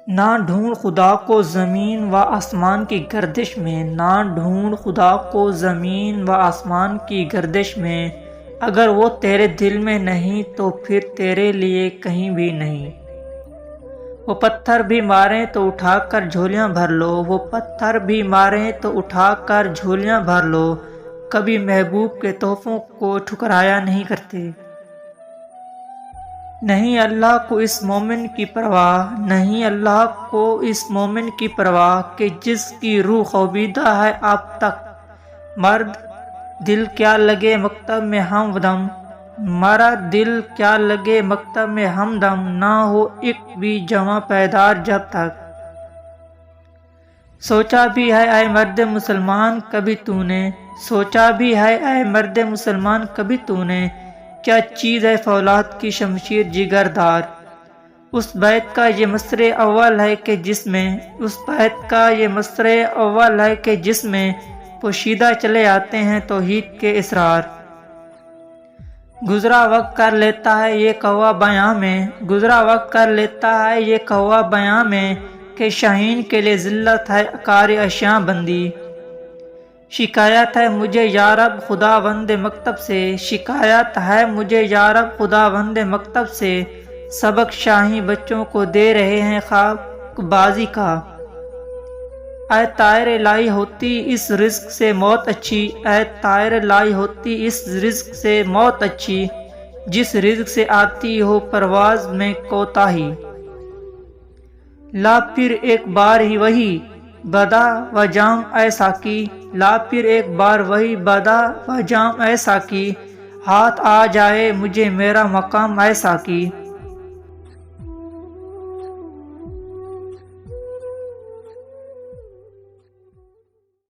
نہ ڈھونڈ خدا کو زمین و آسمان کی گردش میں، نہ ڈھونڈ خدا کو زمین و آسمان کی گردش میں، اگر وہ تیرے دل میں نہیں تو پھر تیرے لیے کہیں بھی نہیں۔ وہ پتھر بھی ماریں تو اٹھا کر جھولیاں بھر لو، وہ پتھر بھی ماریں تو اٹھا کر جھولیاں بھر لو، کبھی محبوب کے تحفوں کو ٹھکرایا نہیں کرتے۔ نہیں اللہ کو اس مومن کی پرواہ، نہیں اللہ کو اس مومن کی پرواہ کہ جس کی روح خوابیدہ ہے اب تک۔ مرد دل کیا لگے مکتب میں ہمدم، مرا دل کیا لگے مکتب میں ہمدم، نہ ہو ایک بھی جواں پائیدار جب تک۔ سوچا بھی ہے اے مرد مسلمان کبھی تو نے، سوچا بھی ہے اے مرد مسلمان کبھی تو نے، کیا چیز ہے فولاد کی شمشیر جگر دار۔ اس بیت کا یہ مصرع اول ہے کہ جس میں، اس بیت کا یہ مصرع اول ہے کہ جس میں پوشیدہ چلے آتے ہیں توحید کے اسرار۔ گزرا وقت کر لیتا ہے یہ کوا بیاں میں، گزرا وقت کر لیتا ہے یہ کوا بیاں میں، کہ شاہین کے لیے ذلت ہے کار اشیاء بندی۔ شکایت ہے مجھے یا رب خداوند مکتب سے، شکایت ہے مجھے یا رب خداوند مکتب سے، سبق شاہی بچوں کو دے رہے ہیں خاک بازی کا۔ اے طائر لائی ہوتی اس رزق سے موت اچھی، اے طائر لائی ہوتی اس رزق سے موت اچھی، جس رزق سے آتی ہو پرواز میں کوتاہی۔ لا پھر ایک بار ہی وہی بدا و جام اے ساقی، لا پھر ایک بار وہی بدا و جام اے ساقی، ہاتھ آ جائے مجھے میرا مقام اے ساقی۔